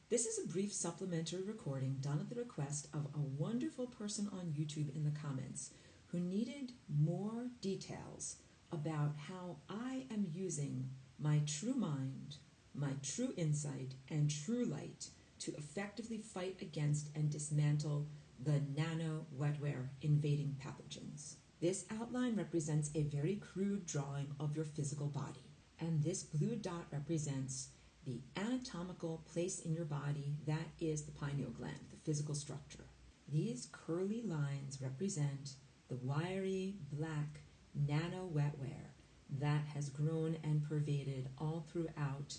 This is a brief supplementary recording done at the request of a wonderful person on YouTube in the comments who needed more details about how I am using my true mind, my true insight, and true light to effectively fight against and dismantle the nano-wetware invading pathogens. This outline represents a very crude drawing of your physical body, and this blue dot represents the anatomical place in your body that is the pineal gland, the physical structure. These curly lines represent the wiry, black nano-wetware that has grown and pervaded all throughout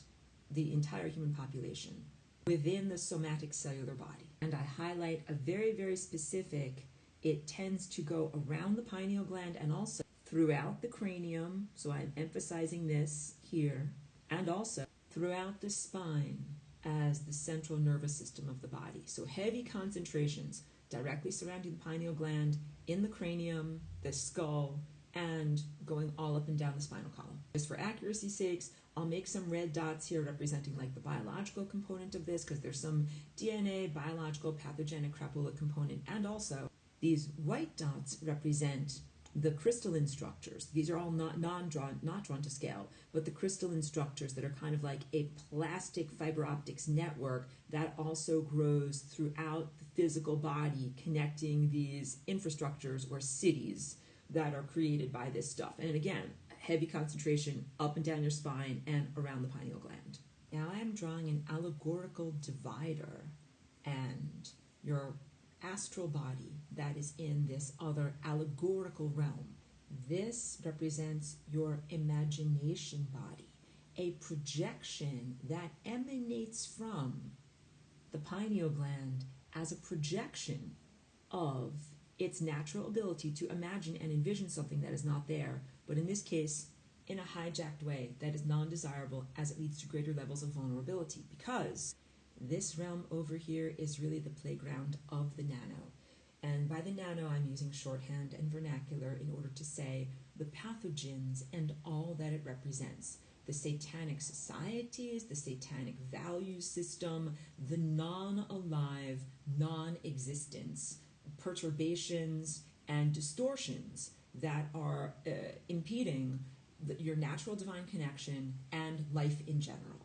the entire human population within the somatic cellular body. And I highlight a very, very specific, it tends to go around the pineal gland and also throughout the cranium, so I'm emphasizing this here, and also throughout the spine as the central nervous system of the body. So heavy concentrations directly surrounding the pineal gland, in the cranium, the skull, and going all up and down the spinal column. Just for accuracy's sakes, I'll make some red dots here representing like the biological component of this, because there's some DNA, biological, pathogenic crapola component, and also these white dots represent the crystalline structures. These are all not drawn to scale, but the crystalline structures that are kind of like a plastic fiber optics network that also grows throughout the physical body, connecting these infrastructures or cities that are created by this stuff. And again, heavy concentration up and down your spine and around the pineal gland. Now I am drawing an allegorical divider and your astral body that is in this other allegorical realm. This represents your imagination body, a projection that emanates from the pineal gland as a projection of its natural ability to imagine and envision something that is not there, but in this case, in a hijacked way that is non-desirable as it leads to greater levels of vulnerability, because this realm over here is really the playground of the nano. And by the nano, I'm using shorthand and vernacular in order to say the pathogens and all that it represents. The satanic societies, the satanic value system, the non-alive, non-existence, perturbations and distortions that are impeding your natural divine connection and life in general.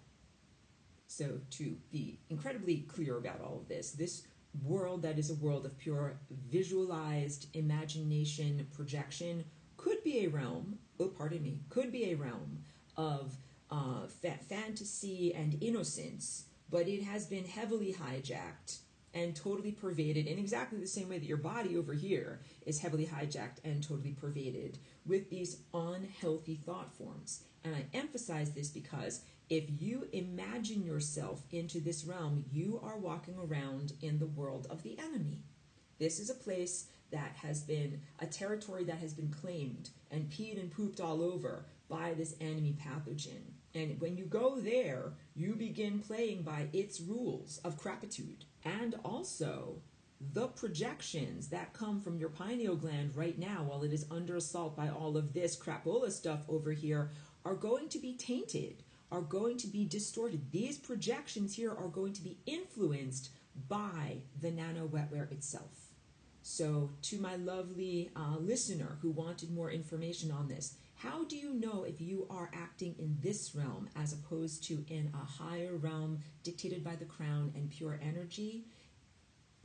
So to be incredibly clear about all of this, this world that is a world of pure visualized imagination projection could be a realm, could be a realm of fantasy and innocence, but it has been heavily hijacked and totally pervaded in exactly the same way that your body over here is heavily hijacked and totally pervaded with these unhealthy thought forms. And I emphasize this because if you imagine yourself into this realm, you are walking around in the world of the enemy. This is a place that has been a territory that has been claimed and peed and pooped all over by this enemy pathogen. And when you go there, you begin playing by its rules of crapitude. And also, the projections that come from your pineal gland right now, while it is under assault by all of this crapola stuff over here, are going to be tainted, are going to be distorted. These projections here are going to be influenced by the nano-wetware itself. So to my lovely listener who wanted more information on this, how do you know if you are acting in this realm as opposed to in a higher realm dictated by the crown and pure energy?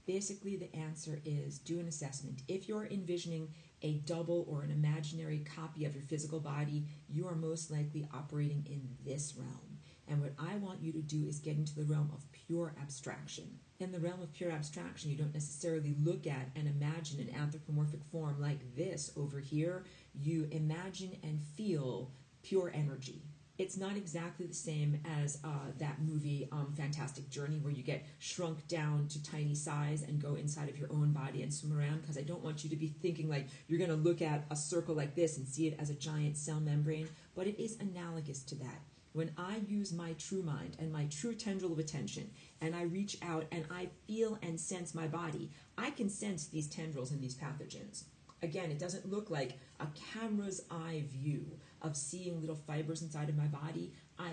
Basically, the answer is do an assessment. If you're envisioning a double or an imaginary copy of your physical body, you are most likely operating in this realm. And what I want you to do is get into the realm of pure abstraction. In the realm of pure abstraction, you don't necessarily look at and imagine an anthropomorphic form like this over here. You imagine and feel pure energy. It's not exactly the same as that movie, Fantastic Journey, where you get shrunk down to tiny size and go inside of your own body and swim around, because I don't want you to be thinking like you're going to look at a circle like this and see it as a giant cell membrane, but it is analogous to that. When I use my true mind and my true tendril of attention, and I reach out and I feel and sense my body, I can sense these tendrils and these pathogens. Again, it doesn't look like a camera's eye view of seeing little fibers inside of my body. I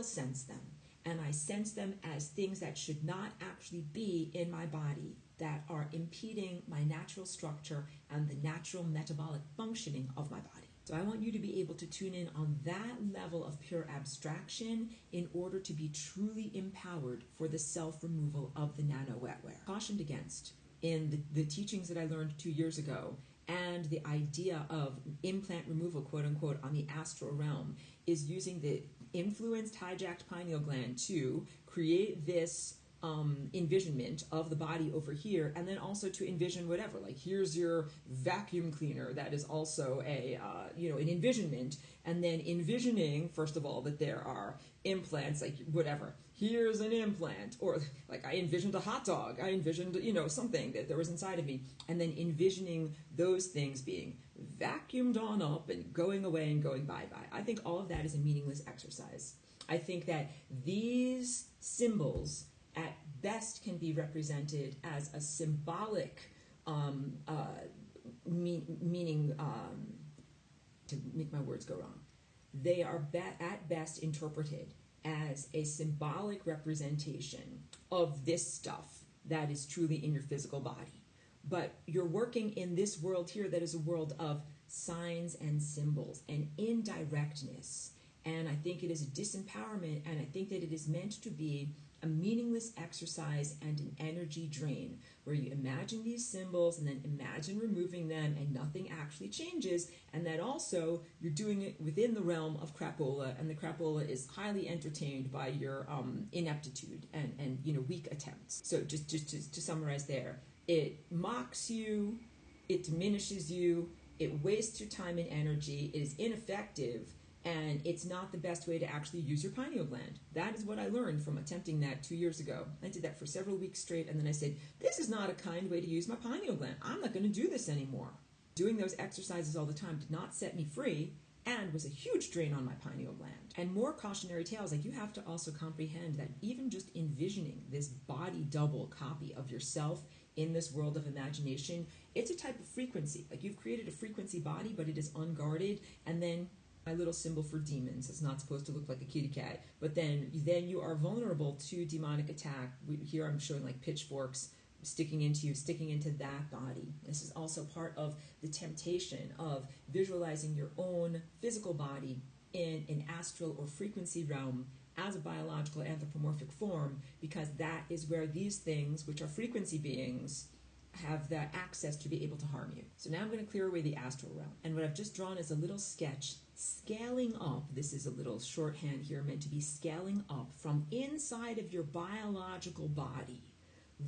sense them. and I sense them as things that should not actually be in my body, that are impeding my natural structure and the natural metabolic functioning of my body. So I want you to be able to tune in on that level of pure abstraction in order to be truly empowered for the self-removal of the nano-wetware. Cautioned against in the teachings that I learned 2 years ago, and the idea of implant removal, quote unquote, on the astral realm is using the influenced, hijacked pineal gland to create this envisionment of the body over here, and then also to envision whatever, like here's your vacuum cleaner that is also a an envisionment, and then envisioning first of all that there are implants, like whatever, here's an implant, or like I envisioned a hot dog, I envisioned something that there was inside of me, and then envisioning those things being vacuumed on up and going away and going bye-bye. I think all of that is a meaningless exercise. I think that these symbols at best can be represented as a symbolic meaning, to make my words go wrong. They are at best interpreted as a symbolic representation of this stuff that is truly in your physical body. But you're working in this world here that is a world of signs and symbols and indirectness. And I think it is a disempowerment, and I think that it is meant to be a meaningless exercise and an energy drain, where you imagine these symbols and then imagine removing them and nothing actually changes, and that also you're doing it within the realm of crapola, and the crapola is highly entertained by your ineptitude and weak attempts. So just to summarize there, it mocks you, it diminishes you, it wastes your time and energy, it is ineffective, and it's not the best way to actually use your pineal gland. That is what I learned from attempting that 2 years ago. I did that for several weeks straight, and then I said, this is not a kind way to use my pineal gland. I'm not going to do this anymore. Doing those exercises all the time did not set me free and was a huge drain on my pineal gland. And more cautionary tales, like you have to also comprehend that even just envisioning this body double copy of yourself in this world of imagination, it's a type of frequency. Like you've created a frequency body, but it is unguarded, and then my little symbol for demons. It's not supposed to look like a kitty cat, but then you are vulnerable to demonic attack. Here I'm showing like pitchforks sticking into that body. This is also part of the temptation of visualizing your own physical body in an astral or frequency realm as a biological anthropomorphic form, because that is where these things, which are frequency beings, have the access to be able to harm you. So now I'm going to clear away the astral realm. And what I've just drawn is a little sketch scaling up. This is a little shorthand here meant to be scaling up from inside of your biological body,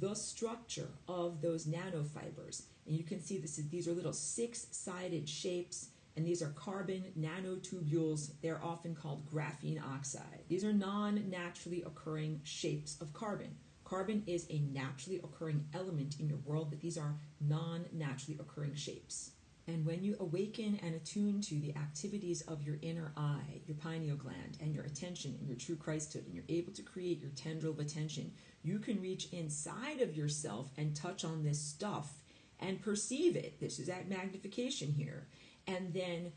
the structure of those nanofibers. And you can see these are little 6-sided shapes, and these are carbon nanotubules. They're often called graphene oxide. These are non-naturally occurring shapes of carbon. Carbon is a naturally occurring element in your world, but these are non-naturally occurring shapes. And when you awaken and attune to the activities of your inner eye, your pineal gland, and your attention and your true Christhood, and you're able to create your tendril of attention, you can reach inside of yourself and touch on this stuff and perceive it. This is that magnification here. And then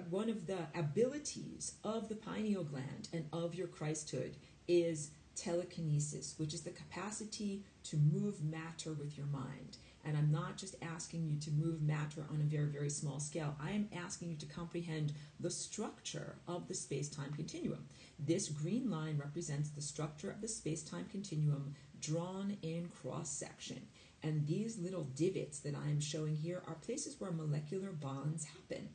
one of the abilities of the pineal gland and of your Christhood is telekinesis, which is the capacity to move matter with your mind. And I'm not just asking you to move matter on a very, very small scale. I am asking you to comprehend the structure of the space-time continuum. This green line represents the structure of the space-time continuum drawn in cross-section. And these little divots that I am showing here are places where molecular bonds happen.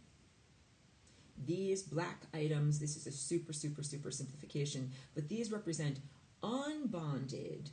These black items, this is a super, super, super simplification, but these represent unbonded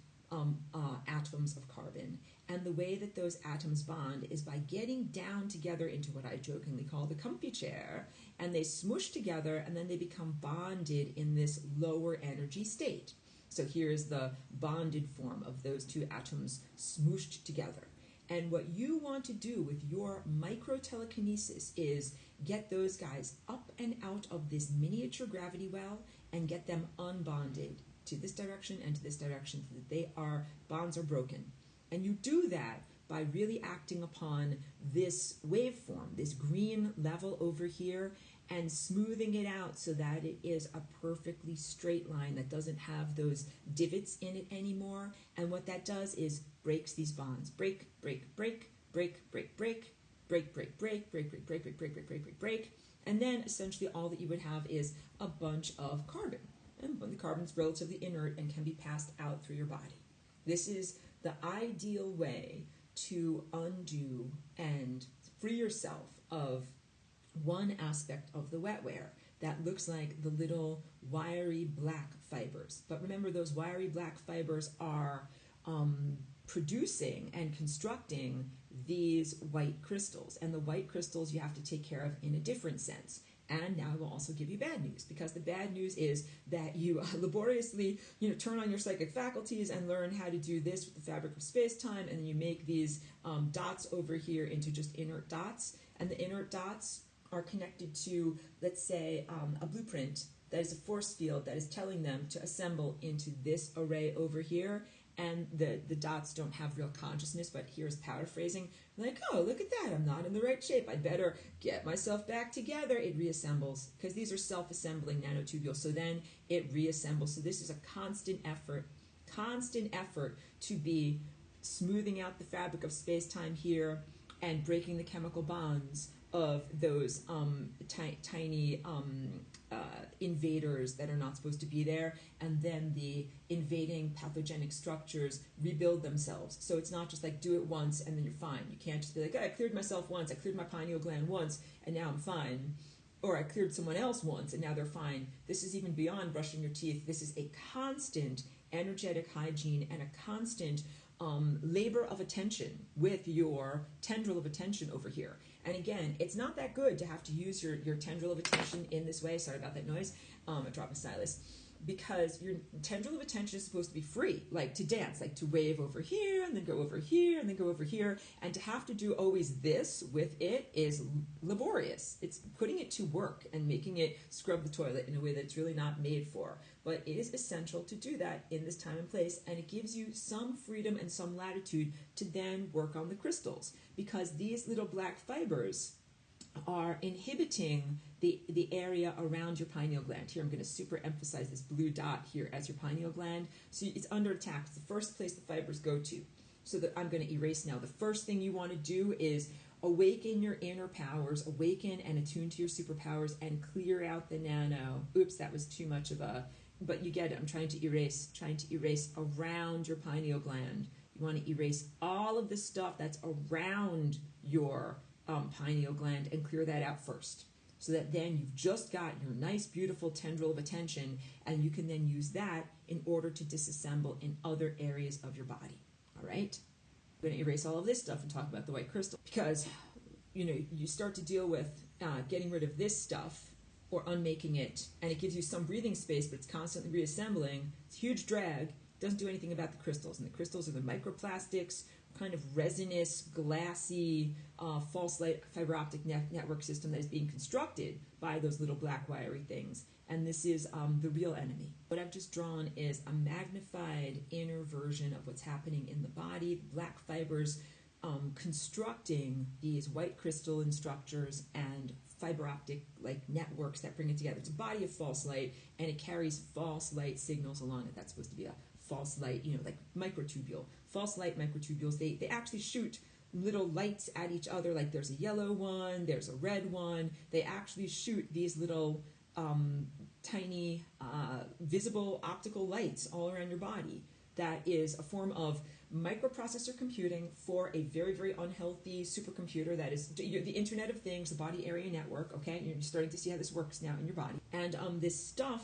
atoms of carbon, and the way that those atoms bond is by getting down together into what I jokingly call the comfy chair, and they smoosh together, and then they become bonded in this lower energy state. So here's the bonded form of those two atoms smooshed together. And what you want to do with your micro-telekinesis is get those guys up and out of this miniature gravity well and get them unbonded to this direction and to this direction so that bonds are broken. And you do that by really acting upon this waveform, this green level over here, and smoothing it out so that it is a perfectly straight line that doesn't have those divots in it anymore. And what that does is breaks these bonds. Break, break, break, break, break, break, break, break, break, break, break, break, break, break, break, break, break, break. And then essentially all that you would have is a bunch of carbon. And the carbon is relatively inert and can be passed out through your body. This is the ideal way to undo and free yourself of one aspect of the wetware that looks like the little wiry black fibers. But remember, those wiry black fibers are producing and constructing these white crystals. And the white crystals you have to take care of in a different sense. And now I will also give you bad news, because the bad news is that you laboriously, turn on your psychic faculties and learn how to do this with the fabric of space-time, and then you make these dots over here into just inert dots. And the inert dots are connected to, let's say, a blueprint that is a force field that is telling them to assemble into this array over here. And the dots don't have real consciousness, but here's paraphrasing. Like, oh, look at that, I'm not in the right shape. I'd better get myself back together. It reassembles, because these are self-assembling nanotubules. So then it reassembles. So this is a constant effort to be smoothing out the fabric of space-time here and breaking the chemical bonds of those tiny invaders that are not supposed to be there, and then the invading pathogenic structures rebuild themselves. So it's not just like do it once and then you're fine. You can't just be like, oh, I cleared myself once, I cleared my pineal gland once, and now I'm fine. Or I cleared someone else once and now they're fine. This is even beyond brushing your teeth. This is a constant energetic hygiene and a constant labor of attention with your tendril of attention over here. And again, it's not that good to have to use your tendril of attention in this way. Sorry about that noise. I dropped my stylus. Because your tendril of attention is supposed to be free, like to dance, like to wave over here and then go over here and then go over here. And to have to do always this with it is laborious. It's putting it to work and making it scrub the toilet in a way that it's really not made for. But it is essential to do that in this time and place, and it gives you some freedom and some latitude to then work on the crystals, because these little black fibers are inhibiting the area around your pineal gland. Here I'm going to super emphasize this blue dot here as your pineal gland. So it's under attack. It's the first place the fibers go to. So that I'm going to erase now. The first thing you want to do is awaken your inner powers, awaken and attune to your superpowers, and clear out the nano. Oops, that was too much of a, but you get it. I'm trying to erase around your pineal gland. You want to erase all of the stuff that's around your pineal gland and clear that out first, so that then you've just got your nice beautiful tendril of attention, and you can then use that in order to disassemble in other areas of your body. All right, I'm going to erase all of this stuff and talk about the white crystal, because you start to deal with getting rid of this stuff or unmaking it, and it gives you some breathing space, but it's constantly reassembling. It's a huge drag. Doesn't do anything about the crystals, and the crystals are the microplastics, kind of resinous, glassy, false light fiber optic network system that is being constructed by those little black wiry things. And this is the real enemy. What I've just drawn is a magnified inner version of what's happening in the body. The black fibers constructing these white crystalline structures and fiber optic networks that bring it together. It's a body of false light, and it carries false light signals along it. That's supposed to be a false light, like microtubule. False light microtubules, they actually shoot little lights at each other, like there's a yellow one, there's a red one. They actually shoot these little tiny visible optical lights all around your body. That is a form of microprocessor computing for a very, very unhealthy supercomputer that is the Internet of Things, the body area network, okay? You're starting to see how this works now in your body. And this stuff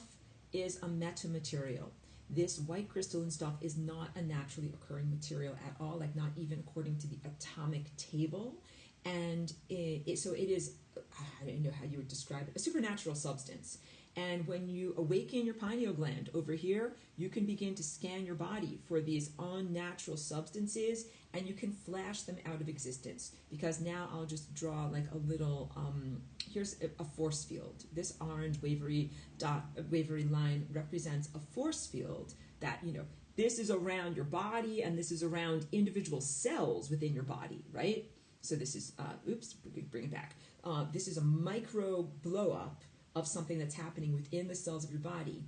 is a metamaterial. This white crystalline stuff is not a naturally occurring material at all, like not even according to the atomic table. And so it is, I don't know how you would describe it, a supernatural substance. And when you awaken your pineal gland over here, you can begin to scan your body for these unnatural substances, and you can flash them out of existence. Because now I'll just draw like a little, here's a force field. This orange wavery line represents a force field that, this is around your body, and this is around individual cells within your body, right? So this is, bring it back. This is a micro blow up of something that's happening within the cells of your body.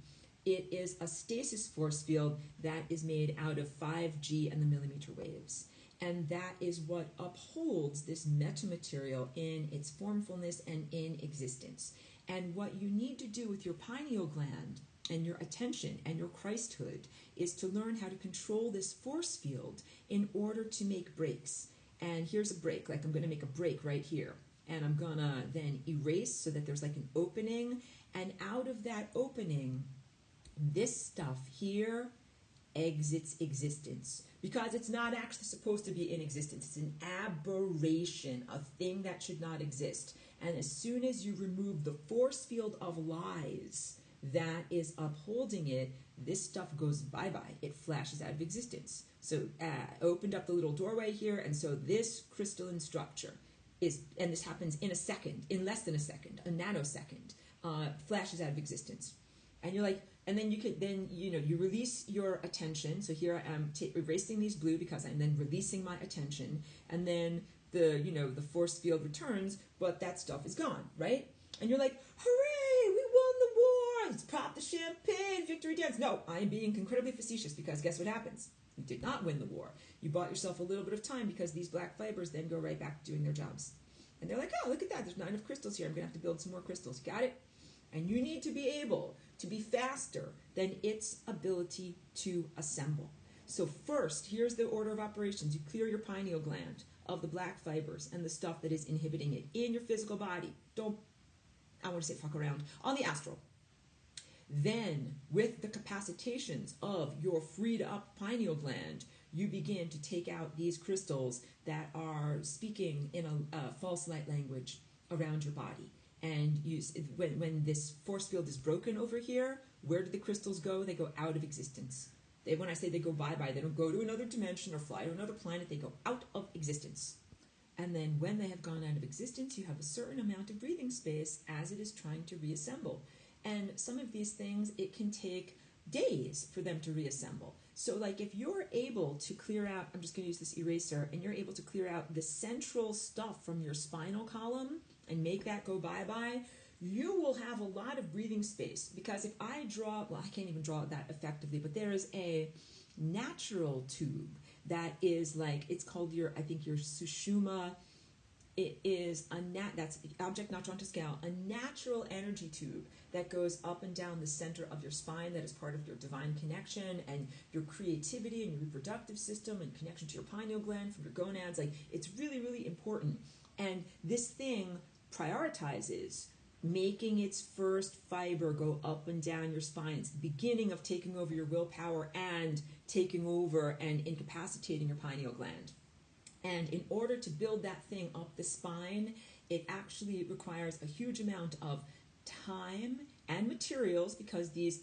It is a stasis force field that is made out of 5G and the millimeter waves. And that is what upholds this metamaterial in its formfulness and in existence. And what you need to do with your pineal gland and your attention and your Christhood is to learn how to control this force field in order to make breaks. And here's a break, like I'm going to make a break right here. And I'm going to then erase so that there's like an opening. And out of that opening, this stuff here exits existence, because it's not actually supposed to be in existence. It's an aberration, a thing that should not exist. And as soon as you remove the force field of lies that is upholding it, this stuff goes bye-bye. It flashes out of existence. So opened up the little doorway here, and so this crystalline structure is, and this happens in a second, in less than a second, a nanosecond, flashes out of existence. And you're like, and then you release your attention. So here I am erasing these blue because I'm then releasing my attention. And then the force field returns, but that stuff is gone, right? And you're like, hooray, we won the war. Let's pop the champagne, victory dance. No, I am being incredibly facetious, because guess what happens? You did not win the war. You bought yourself a little bit of time, because these black fibers then go right back to doing their jobs. And they're like, oh, look at that. There's not enough crystals here. I'm going to have to build some more crystals. Got it? And you need to be able to be faster than its ability to assemble. So first, here's the order of operations. You clear your pineal gland of the black fibers and the stuff that is inhibiting it in your physical body. I want to say fuck around. On the astral. Then, with the capacitations of your freed up pineal gland, you begin to take out these crystals that are speaking in a false light language around your body. And when this force field is broken over here, where do the crystals go? They go out of existence. When I say they go bye-bye, they don't go to another dimension or fly to another planet. They go out of existence. And then when they have gone out of existence, you have a certain amount of breathing space as it is trying to reassemble. And some of these things, it can take days for them to reassemble. So like if you're able to clear out, I'm just going to use this eraser, and you're able to clear out the central stuff from your spinal column and make that go bye-bye, you will have a lot of breathing space. Because if I draw, well, I can't even draw it that effectively, but there is a natural tube that is like, it's called your sushuma. It is that's object not drawn to scale, a natural energy tube that goes up and down the center of your spine, that is part of your divine connection and your creativity and your reproductive system and connection to your pineal gland from your gonads. Like, it's really, really important. And this thing prioritizes making its first fiber go up and down your spine. It's the beginning of taking over your willpower and taking over and incapacitating your pineal gland. And in order to build that thing up the spine, it actually requires a huge amount of time and materials, because these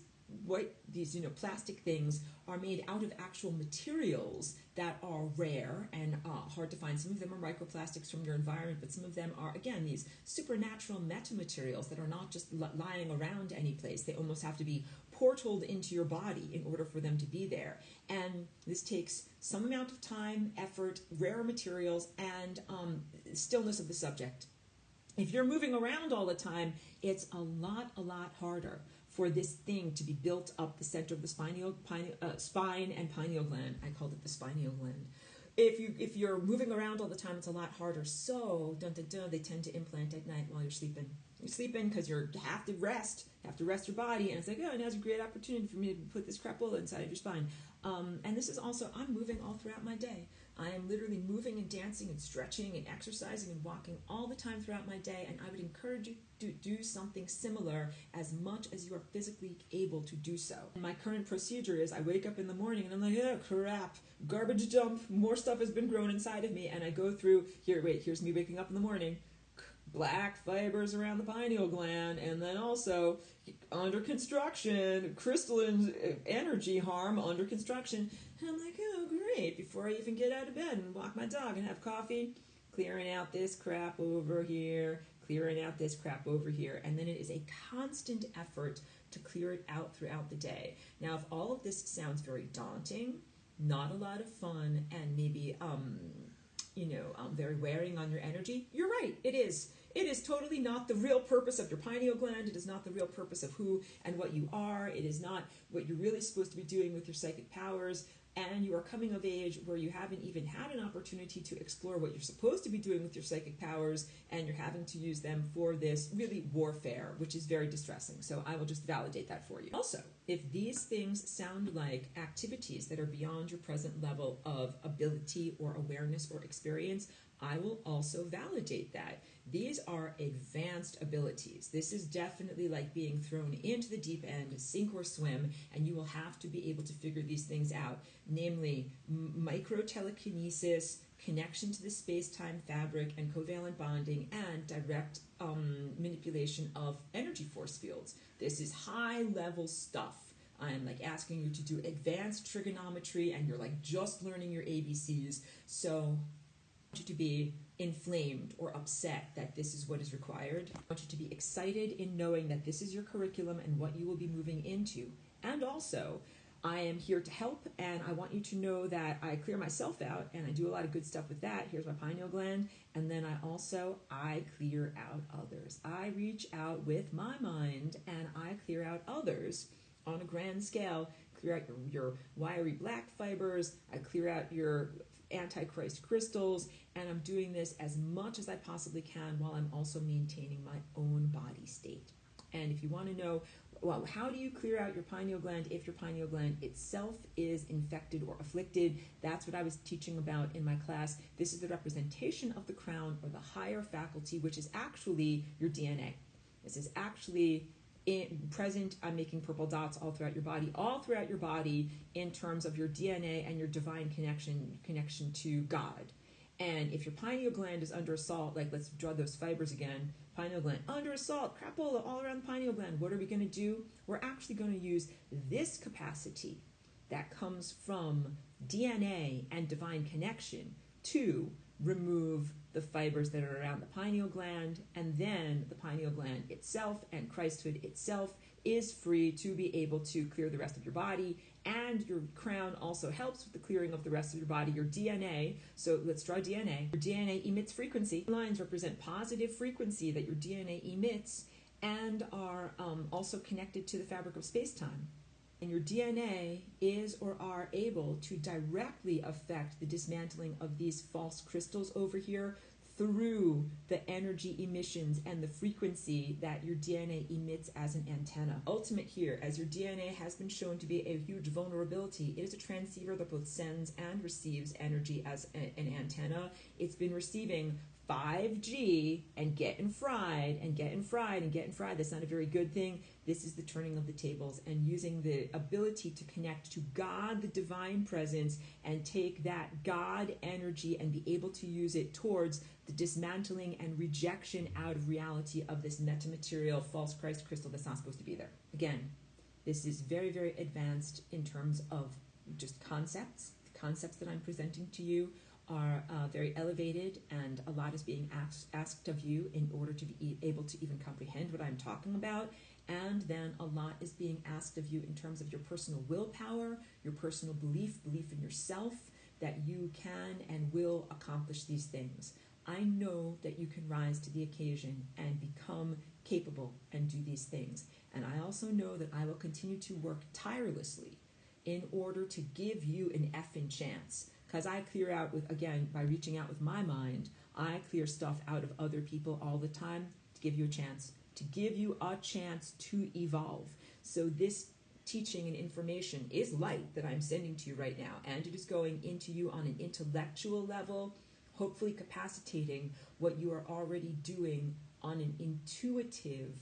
plastic things are made out of actual materials that are rare and hard to find. Some of them are microplastics from your environment, but some of them are, again, these supernatural metamaterials that are not just lying around any place. They almost have to be portaled into your body in order for them to be there. And this takes some amount of time, effort, rare materials, and stillness of the subject. If you're moving around all the time, it's a lot harder for this thing to be built up the center of the spine and pineal gland. I called it the spineal gland. If you're moving around all the time, it's a lot harder. So, they tend to implant at night while you're sleeping. You're sleeping because you have to rest your body, and it's like, oh, now's a great opportunity for me to put this crapola inside of your spine. And this is also, I'm moving all throughout my day. I am literally moving and dancing and stretching and exercising and walking all the time throughout my day, and I would encourage you to do something similar as much as you are physically able to do so. And my current procedure is I wake up in the morning and I'm like, oh crap, garbage dump, more stuff has been grown inside of me, and I go through, here's me waking up in the morning, black fibers around the pineal gland, and then also under construction, crystalline energy harm under construction. And I'm like, oh great, before I even get out of bed and walk my dog and have coffee, clearing out this crap over here, clearing out this crap over here. And then it is a constant effort to clear it out throughout the day. Now, if all of this sounds very daunting, not a lot of fun, and maybe very wearing on your energy. You're right, it is. It is totally not the real purpose of your pineal gland. It is not the real purpose of who and what you are. It is not what you're really supposed to be doing with your psychic powers. And you are coming of age where you haven't even had an opportunity to explore what you're supposed to be doing with your psychic powers, and you're having to use them for this really warfare, which is very distressing. So I will just validate that for you. Also, if these things sound like activities that are beyond your present level of ability or awareness or experience, I will also validate that. These are advanced abilities. This is definitely like being thrown into the deep end, sink or swim, and you will have to be able to figure these things out, namely micro-telekinesis, connection to the space-time fabric, and covalent bonding, and direct manipulation of energy force fields. This is high-level stuff. I'm like asking you to do advanced trigonometry, and you're like just learning your ABCs. So I want you to be inflamed or upset that this is what is required. I want you to be excited in knowing that this is your curriculum and what you will be moving into. And also, I am here to help, and I want you to know that I clear myself out, and I do a lot of good stuff with that. Here's my pineal gland, and then I clear out others. I reach out with my mind, and I clear out others on a grand scale. Clear out your wiry black fibers. I clear out your Antichrist crystals, and I'm doing this as much as I possibly can while I'm also maintaining my own body state. And if you want to know, well, how do you clear out your pineal gland if your pineal gland itself is infected or afflicted? That's what I was teaching about in my class. This is the representation of the crown, or the higher faculty, which is actually your DNA. This is actually present. I'm making purple dots all throughout your body in terms of your DNA and your divine connection to God. And if your pineal gland is under assault, like let's draw those fibers again, pineal gland under assault, crapola all around the pineal gland, what are we going to do? We're actually going to use this capacity that comes from DNA and divine connection to remove the fibers that are around the pineal gland, and then the pineal gland itself and Christhood itself is free to be able to clear the rest of your body. And your crown also helps with the clearing of the rest of your body, your DNA. So let's draw DNA. Your DNA emits frequency. Lines represent positive frequency that your DNA emits and are also connected to the fabric of space-time. And your DNA is or are able to directly affect the dismantling of these false crystals over here through the energy emissions and the frequency that your DNA emits as an antenna. Ultimate here, as your DNA has been shown to be a huge vulnerability, it is a transceiver that both sends and receives energy as an antenna. It's been receiving 5G and getting fried and getting fried and getting fried. That's not a very good thing. This is the turning of the tables and using the ability to connect to God, the divine presence, and take that God energy and be able to use it towards the dismantling and rejection out of reality of this metamaterial false Christ crystal that's not supposed to be there. Again, this is very, very advanced in terms of just concepts. The concepts that I'm presenting to you are very elevated, and a lot is being asked of you in order to be able to even comprehend what I'm talking about. And then a lot is being asked of you in terms of your personal willpower, your personal belief in yourself, that you can and will accomplish these things. I know that you can rise to the occasion and become capable and do these things. And I also know that I will continue to work tirelessly in order to give you an effing chance. Because I clear out with, again, by reaching out with my mind, I clear stuff out of other people all the time to give you a chance, to evolve. So this teaching and information is light that I'm sending to you right now, and it is going into you on an intellectual level, hopefully capacitating what you are already doing on an intuitive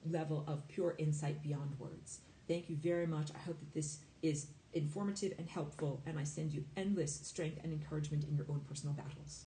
level of pure insight beyond words. Thank you very much. I hope that this is informative and helpful, and I send you endless strength and encouragement in your own personal battles.